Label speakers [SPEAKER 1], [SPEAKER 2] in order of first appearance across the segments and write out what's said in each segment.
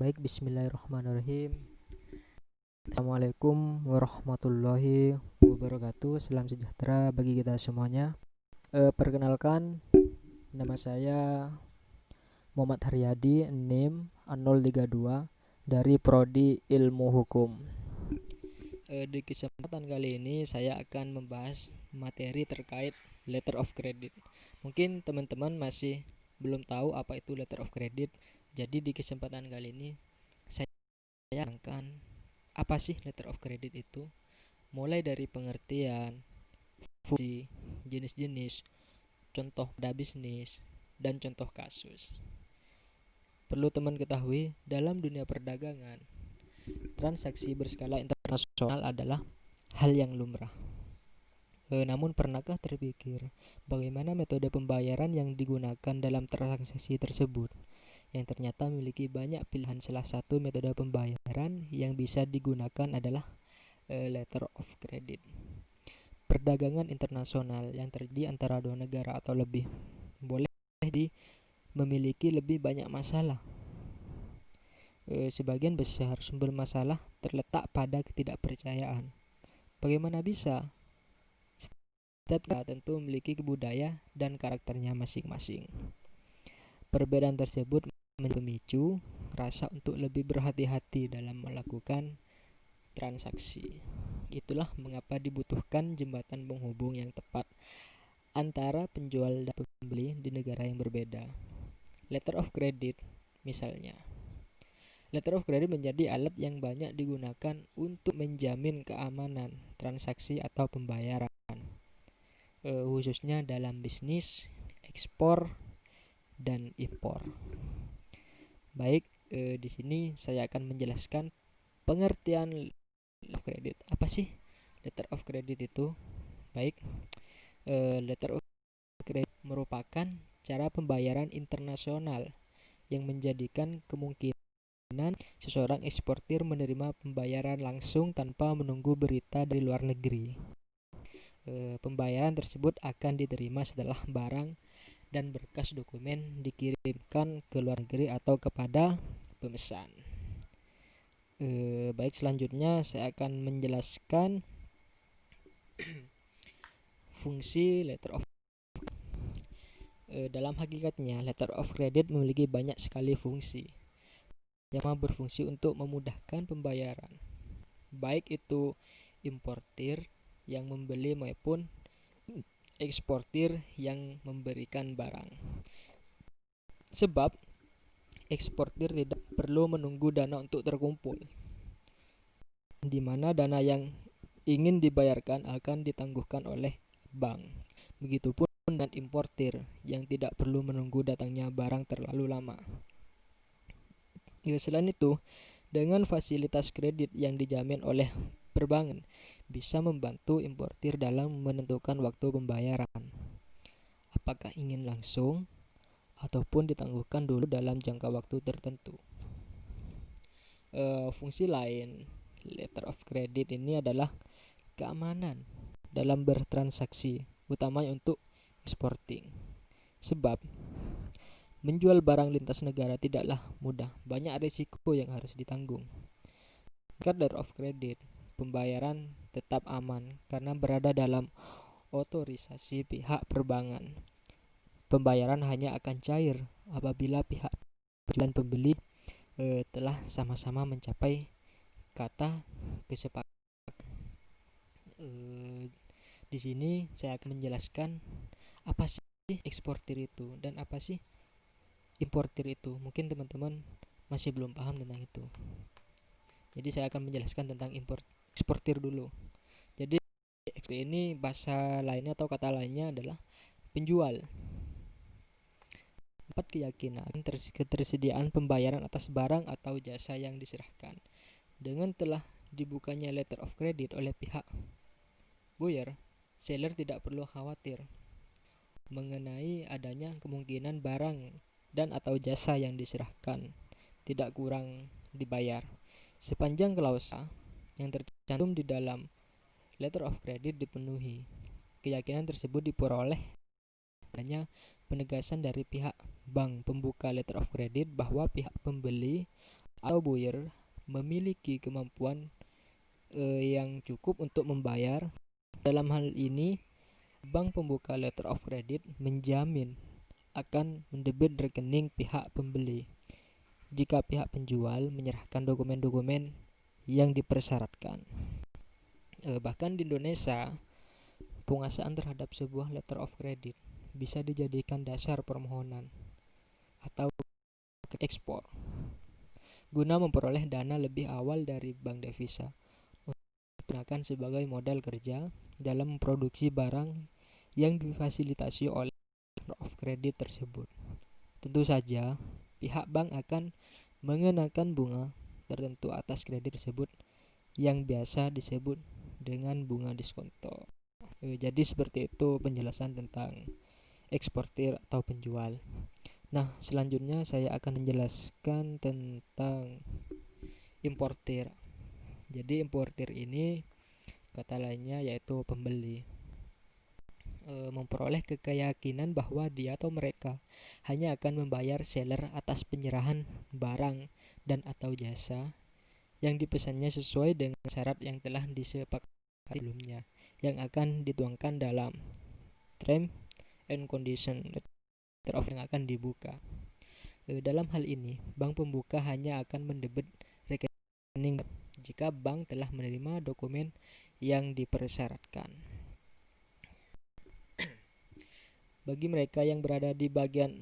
[SPEAKER 1] Baik, bismillahirrahmanirrahim. Assalamualaikum warahmatullahi wabarakatuh. Salam sejahtera bagi kita semuanya. Perkenalkan, nama saya Muhammad Haryadi, NIM 032 dari Prodi Ilmu Hukum. Di kesempatan kali ini saya akan membahas materi terkait letter of credit. Mungkin teman-teman masih belum tahu apa itu letter of credit. Jadi di kesempatan kali ini saya akan apa sih letter of credit itu, mulai dari pengertian, fungsi, jenis-jenis, contoh pada bisnis, dan contoh kasus. Perlu teman ketahui, dalam dunia perdagangan, transaksi berskala internasional adalah hal yang lumrah. Namun pernahkah terpikir bagaimana metode pembayaran yang digunakan dalam transaksi tersebut, yang ternyata memiliki banyak pilihan? Salah satu metode pembayaran yang bisa digunakan adalah letter of credit. Perdagangan internasional yang terjadi antara dua negara atau lebih boleh memiliki lebih banyak masalah. Sebagian besar sumber masalah terletak pada ketidakpercayaan. Bagaimana bisa? Setiap tentu memiliki budaya dan karakternya masing-masing. Perbedaan tersebut memicu rasa untuk lebih berhati-hati dalam melakukan transaksi. Itulah mengapa dibutuhkan jembatan penghubung yang tepat antara penjual dan pembeli di negara yang berbeda. Letter of credit misalnya. Letter of credit menjadi alat yang banyak digunakan untuk menjamin keamanan transaksi atau pembayaran, khususnya dalam bisnis, ekspor, dan impor. Baik, di sini saya akan menjelaskan pengertian letter of credit. Apa sih letter of credit itu? Baik, letter of credit merupakan cara pembayaran internasional yang menjadikan kemungkinan seseorang eksportir menerima pembayaran langsung tanpa menunggu berita dari luar negeri. Pembayaran tersebut akan diterima setelah barang dan berkas dokumen dikirimkan ke luar negeri atau kepada pemesan. Baik, selanjutnya saya akan menjelaskan fungsi letter of credit. Dalam hakikatnya, letter of credit memiliki banyak sekali fungsi yang berfungsi untuk memudahkan pembayaran, baik itu importir yang membeli maupun eksportir yang memberikan barang. Sebab eksportir tidak perlu menunggu dana untuk terkumpul, di mana dana yang ingin dibayarkan akan ditangguhkan oleh bank. Begitupun dengan importir yang tidak perlu menunggu datangnya barang terlalu lama. Selain itu, dengan fasilitas kredit yang dijamin oleh perbankan, bisa membantu importir dalam menentukan waktu pembayaran. Apakah ingin langsung ataupun ditangguhkan dulu dalam jangka waktu tertentu. Fungsi lain letter of credit ini adalah keamanan dalam bertransaksi, utamanya untuk exporting. Sebab menjual barang lintas negara tidaklah mudah, banyak risiko yang harus ditanggung. Dengan letter of credit, pembayaran tetap aman karena berada dalam otorisasi pihak perbankan. Pembayaran hanya akan cair apabila pihak penjual dan pembeli telah sama-sama mencapai kata kesepakatan. Di sini saya akan menjelaskan apa sih eksportir itu dan apa sih importir itu. Mungkin teman-teman masih belum paham tentang itu. Jadi saya akan menjelaskan tentang eksportir dulu. Jadi eksportir ini bahasa lainnya atau kata lainnya adalah penjual. Dapat keyakinan ketersediaan pembayaran atas barang atau jasa yang diserahkan. Dengan telah dibukanya letter of credit oleh pihak buyer, seller tidak perlu khawatir mengenai adanya kemungkinan barang dan atau jasa yang diserahkan tidak kurang dibayar, sepanjang klausa yang tercantum di dalam letter of credit dipenuhi. Keyakinan tersebut diperoleh adanya penegasan dari pihak bank pembuka letter of credit bahwa pihak pembeli atau buyer memiliki kemampuan yang cukup untuk membayar. Dalam hal ini, bank pembuka letter of credit menjamin akan mendebit rekening pihak pembeli jika pihak penjual menyerahkan dokumen-dokumen yang dipersyaratkan. Bahkan di Indonesia, penguasaan terhadap sebuah letter of credit bisa dijadikan dasar permohonan atau ekspor guna memperoleh dana lebih awal dari bank devisa untuk digunakan sebagai modal kerja dalam memproduksi barang yang difasilitasi oleh letter of credit tersebut. Tentu saja, pihak bank akan mengenakan bunga tertentu atas kredit tersebut yang biasa disebut dengan bunga diskonto. Jadi seperti itu penjelasan tentang eksportir atau penjual. Nah, selanjutnya saya akan menjelaskan tentang importir. Jadi importir ini kata lainnya yaitu pembeli. Memperoleh keyakinan bahwa dia atau mereka hanya akan membayar seller atas penyerahan barang dan atau jasa yang dipesannya sesuai dengan syarat yang telah disepakati sebelumnya, yang akan dituangkan dalam term and condition letter of yang akan dibuka. Dalam hal ini, bank pembuka hanya akan mendebit rekening jika bank telah menerima dokumen yang dipersyaratkan. Bagi mereka yang berada di bagian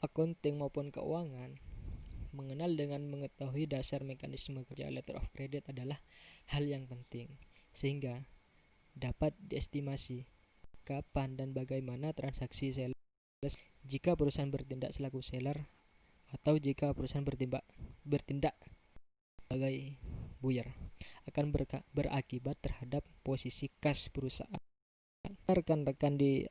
[SPEAKER 1] accounting maupun keuangan, mengenal dan mengetahui dasar mekanisme kerja letter of credit adalah hal yang penting, sehingga dapat diestimasi kapan dan bagaimana transaksi seller jika perusahaan bertindak selaku seller atau jika perusahaan bertindak sebagai buyer akan berakibat terhadap posisi kas perusahaan. Rekan-rekan di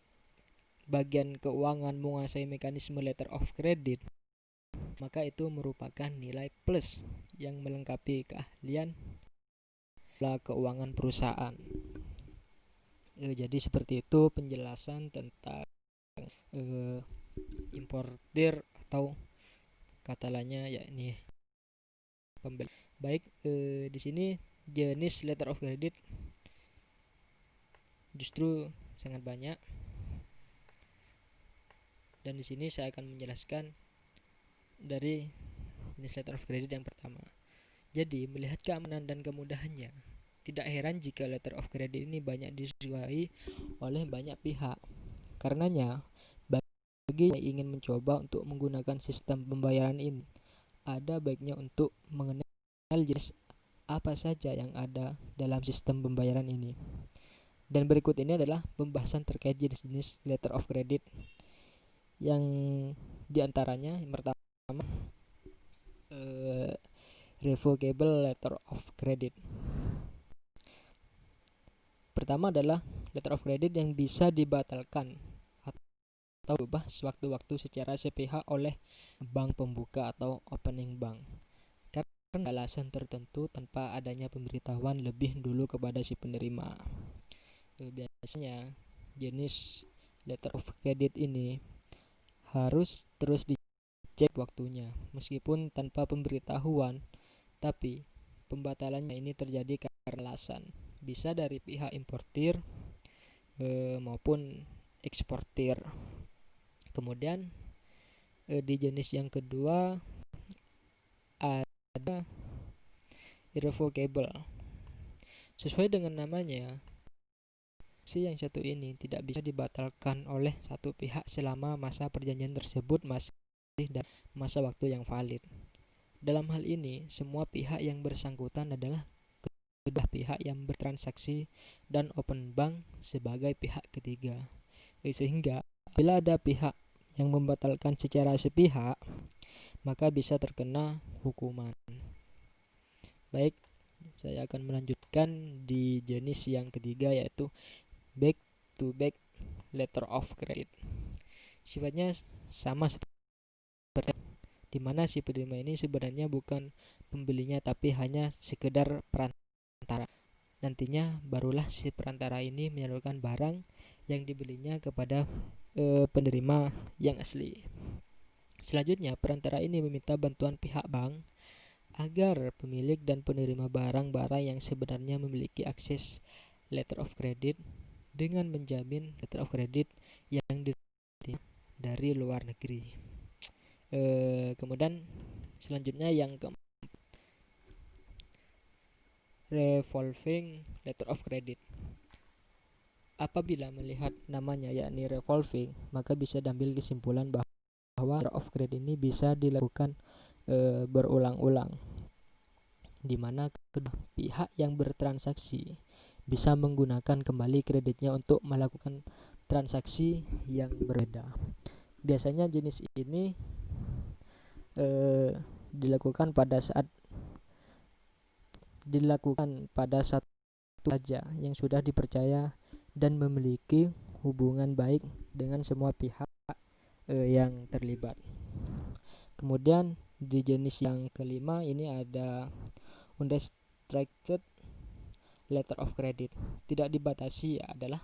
[SPEAKER 1] bagian keuangan menguasai mekanisme letter of credit, maka itu merupakan nilai plus yang melengkapi keahlian keuangan perusahaan. Jadi seperti itu penjelasan tentang importir atau kata lainnya yakni pembeli. Baik, di sini jenis letter of credit justru sangat banyak. Dan di sini saya akan menjelaskan dari jenis letter of credit yang pertama. Jadi, melihat keamanan dan kemudahannya, tidak heran jika letter of credit ini banyak disukai oleh banyak pihak. Karenanya, bagi yang ingin mencoba untuk menggunakan sistem pembayaran ini, ada baiknya untuk mengenal jenis apa saja yang ada dalam sistem pembayaran ini. Dan berikut ini adalah pembahasan terkait jenis-jenis letter of credit, yang diantaranya yang pertama revocable letter of credit. Pertama adalah letter of credit yang bisa dibatalkan atau berubah sewaktu-waktu secara sepihak oleh bank pembuka atau opening bank karena alasan tertentu tanpa adanya pemberitahuan lebih dulu kepada si penerima. Biasanya jenis letter of credit ini harus terus dicek waktunya meskipun tanpa pemberitahuan, tapi pembatalannya ini terjadi karena alasan bisa dari pihak importir maupun eksportir. Kemudian di jenis yang kedua ada irrevocable. Sesuai dengan namanya, si yang satu ini tidak bisa dibatalkan oleh satu pihak selama masa perjanjian tersebut masih dalam masa waktu yang valid. Dalam hal ini, semua pihak yang bersangkutan adalah kedua pihak yang bertransaksi dan open bank sebagai pihak ketiga. Sehingga bila ada pihak yang membatalkan secara sepihak, maka bisa terkena hukuman. Baik, saya akan melanjutkan di jenis yang ketiga yaitu back to back letter of credit. Sifatnya sama seperti di mana si penerima ini sebenarnya bukan pembelinya tapi hanya sekedar perantara. Nantinya barulah si perantara ini menyalurkan barang yang dibelinya kepada penerima yang asli. Selanjutnya, perantara ini meminta bantuan pihak bank agar pemilik dan penerima barang-barang yang sebenarnya memiliki akses letter of credit dengan menjamin letter of credit yang diterima dari luar negeri. Kemudian selanjutnya yang ke revolving letter of credit. Apabila melihat namanya yakni revolving, maka bisa diambil kesimpulan bahwa letter of credit ini bisa dilakukan berulang-ulang, di mana kedua pihak yang bertransaksi bisa menggunakan kembali kreditnya untuk melakukan transaksi yang berbeda. Biasanya jenis ini dilakukan pada satu saja yang sudah dipercaya dan memiliki hubungan baik dengan semua pihak yang terlibat. Kemudian di jenis yang kelima ini ada unrestricted letter of credit. Tidak dibatasi adalah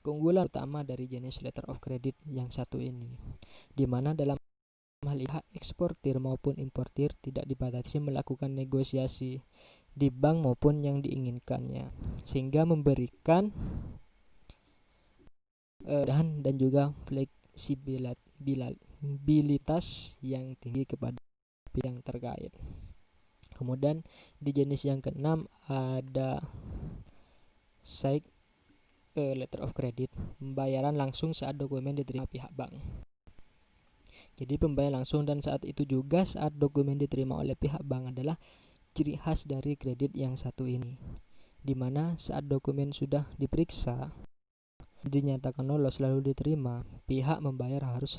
[SPEAKER 1] keunggulan utama dari jenis letter of credit yang satu ini, di mana dalam hal pihak eksportir maupun importir tidak dibatasi melakukan negosiasi di bank maupun yang diinginkannya, sehingga memberikan dan juga fleksibilitas yang tinggi kepada pihak yang terkait. Kemudian di jenis yang keenam ada SAIC letter of credit, pembayaran langsung saat dokumen diterima pihak bank. Jadi pembayaran langsung dan saat itu juga saat dokumen diterima oleh pihak bank adalah ciri khas dari kredit yang satu ini, di mana saat dokumen sudah diperiksa dinyatakan lolos lalu diterima, pihak membayar harus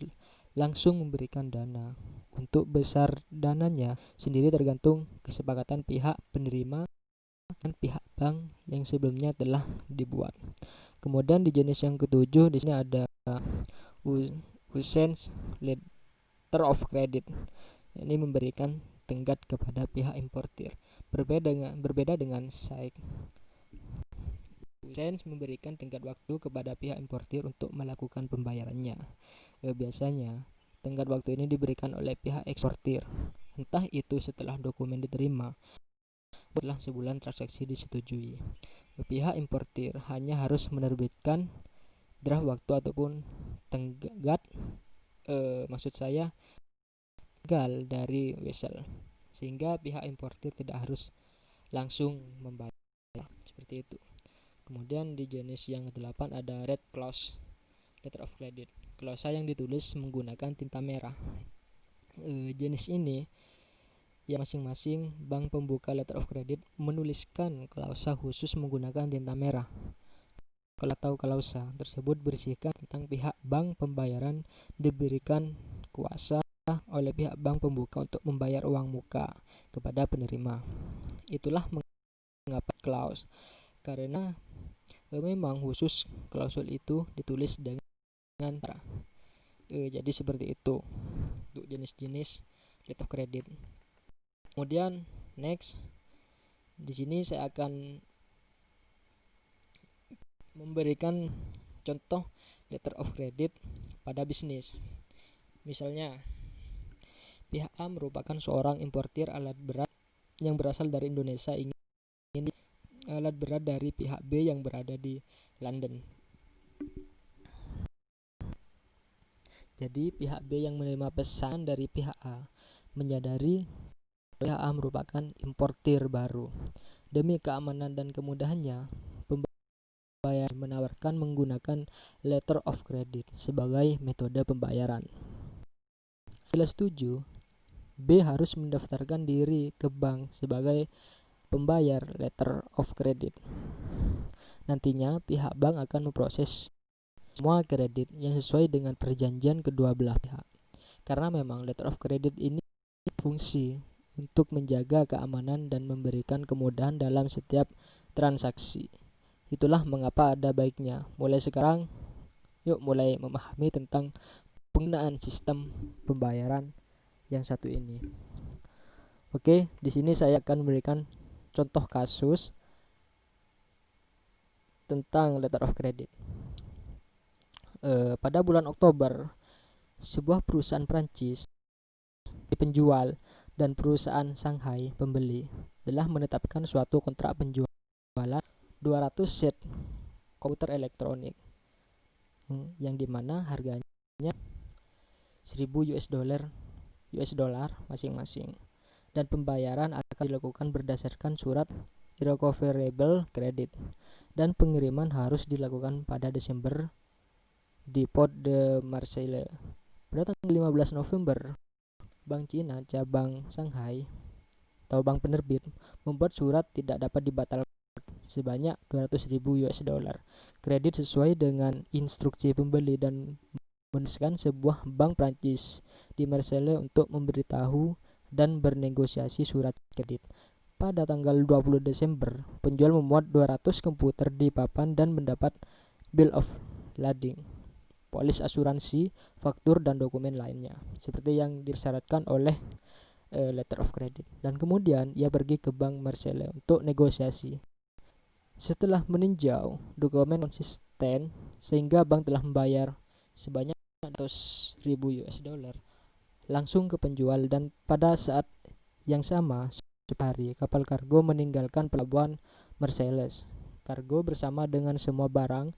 [SPEAKER 1] langsung memberikan dana. Untuk besar dananya sendiri tergantung kesepakatan pihak penerima dan pihak bank yang sebelumnya telah dibuat. Kemudian di jenis yang ketujuh di sini ada usance letter of credit. Ini memberikan tenggat kepada pihak importir. Berbeda dengan SAIC. Usance memberikan tenggat waktu kepada pihak importir untuk melakukan pembayarannya. Biasanya tenggat waktu ini diberikan oleh pihak eksportir, entah itu setelah dokumen diterima setelah sebulan transaksi disetujui. Pihak importir hanya harus menerbitkan draft waktu ataupun tenggat tanggal dari wesel, sehingga pihak importir tidak harus langsung membayar. Seperti itu. Kemudian di jenis yang ke-8 ada red clause letter of credit, klausa yang ditulis menggunakan tinta merah. Jenis ini yang masing-masing bank pembuka letter of credit menuliskan klausa khusus menggunakan tinta merah. Kalau klausa tersebut berisikan tentang pihak bank pembayaran diberikan kuasa oleh pihak bank pembuka untuk membayar uang muka kepada penerima. Itulah mengapa klaus, karena memang khusus klausul itu ditulis dengan jadi seperti itu untuk jenis-jenis letter of credit. Kemudian next, di sini saya akan memberikan contoh letter of credit pada bisnis. Misalnya, pihak A merupakan seorang importir alat berat yang berasal dari Indonesia ingin alat berat dari pihak B yang berada di London. Jadi pihak B yang menerima pesanan dari pihak A menyadari pihak A merupakan importir baru. Demi keamanan dan kemudahannya, pembayar menawarkan menggunakan letter of credit sebagai metode pembayaran. Bila setuju, B harus mendaftarkan diri ke bank sebagai pembayar letter of credit. Nantinya pihak bank akan memproses semua kredit yang sesuai dengan perjanjian kedua belah pihak. Karena memang letter of credit ini fungsi untuk menjaga keamanan dan memberikan kemudahan dalam setiap transaksi. Itulah mengapa ada baiknya mulai sekarang yuk mulai memahami tentang penggunaan sistem pembayaran yang satu ini. Oke, di sini saya akan memberikan contoh kasus tentang letter of credit. Pada bulan Oktober, sebuah perusahaan Prancis penjual dan perusahaan Shanghai pembeli telah menetapkan suatu kontrak penjualan 200 set komputer elektronik yang dimana harganya 1000 US dollar masing-masing, dan pembayaran akan dilakukan berdasarkan surat irrecoverable credit, dan pengiriman harus dilakukan pada Desember di Port de Marseille. Pada tanggal 15 November, Bank Cina cabang Shanghai atau bank penerbit membuat surat tidak dapat dibatalkan sebanyak 200.000 US dollar kredit sesuai dengan instruksi pembeli, dan menuliskan sebuah bank Prancis di Marseille untuk memberitahu dan bernegosiasi surat kredit. Pada tanggal 20 Desember, penjual memuat 200 komputer di papan dan mendapat bill of lading, polis asuransi, faktur, dan dokumen lainnya seperti yang disyaratkan oleh letter of credit. Dan kemudian ia pergi ke bank Marseille untuk negosiasi. Setelah meninjau dokumen konsisten sehingga bank telah membayar sebanyak 100.000 US dollar langsung ke penjual, dan pada saat yang sama hari kapal kargo meninggalkan pelabuhan Marseilles. Kargo bersama dengan semua barang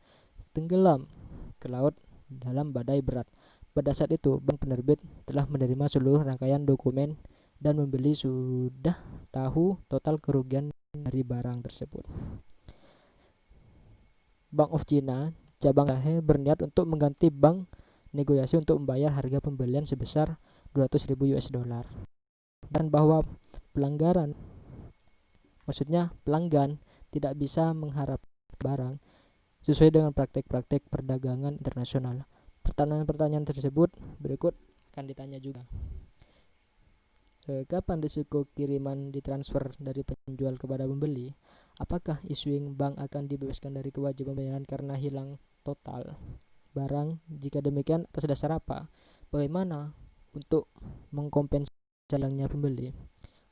[SPEAKER 1] tenggelam ke laut dalam badai berat. Pada saat itu bank penerbit telah menerima seluruh rangkaian dokumen dan membeli sudah tahu total kerugian dari barang tersebut. Bank of China cabang Shanghai berniat untuk mengganti bank negosiasi untuk membayar harga pembelian sebesar 200.000 US dollar, dan bahwa pelanggan tidak bisa mengharap barang sesuai dengan praktek-praktek perdagangan internasional. Pertanyaan-pertanyaan tersebut berikut akan ditanya juga. Kapan risiko kiriman ditransfer dari penjual kepada pembeli? Apakah issuing bank akan dibebaskan dari kewajiban pembayaran karena hilang total barang? Jika demikian, atas dasar apa? Bagaimana untuk mengkompensasi hilangnya pembeli?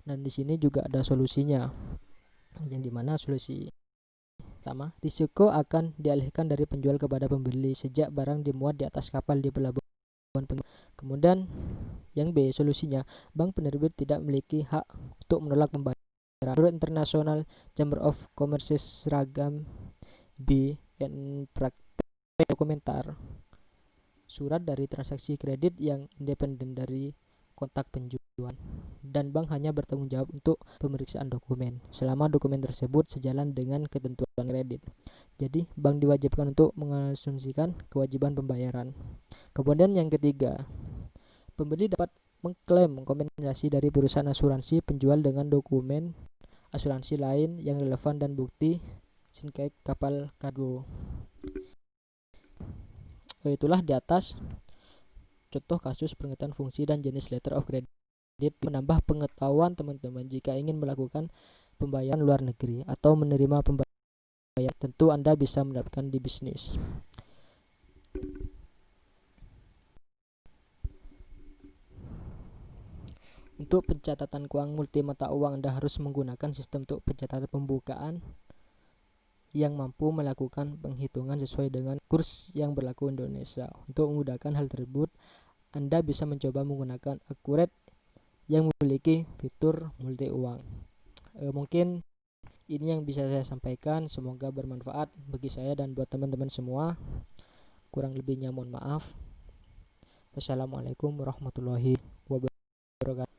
[SPEAKER 1] Dan di sini juga ada solusinya, yang dimana solusi pertama, risiko akan dialihkan dari penjual kepada pembeli sejak barang dimuat di atas kapal di pelabuhan. Kemudian yang B, solusinya, bank penerbit tidak memiliki hak untuk menolak pembayaran. Menurut International Chamber of Commerce seragam B dan praktek dokumenter surat dari transaksi kredit yang independen dari kontak penjual, dan bank hanya bertanggung jawab untuk pemeriksaan dokumen selama dokumen tersebut sejalan dengan ketentuan kredit. Jadi bank diwajibkan untuk mengasumsikan kewajiban pembayaran. Kemudian yang ketiga, pembeli dapat mengklaim kompensasi dari perusahaan asuransi penjual dengan dokumen asuransi lain yang relevan dan bukti sinkai kapal kargo. Itulah di atas contoh kasus pengertian fungsi dan jenis letter of credit. Menambah pengetahuan teman-teman jika ingin melakukan pembayaran luar negeri atau menerima pembayaran, tentu Anda bisa mendapatkan di bisnis. Untuk pencatatan keuangan multi mata uang, Anda harus menggunakan sistem untuk pencatatan pembukaan yang mampu melakukan penghitungan sesuai dengan kurs yang berlaku Indonesia. Untuk memudahkan hal tersebut, Anda bisa mencoba menggunakan Accurate yang memiliki fitur multi uang. Mungkin ini yang bisa saya sampaikan, semoga bermanfaat bagi saya dan buat teman-teman semua. Kurang lebihnya mohon maaf. Wassalamualaikum warahmatullahi wabarakatuh.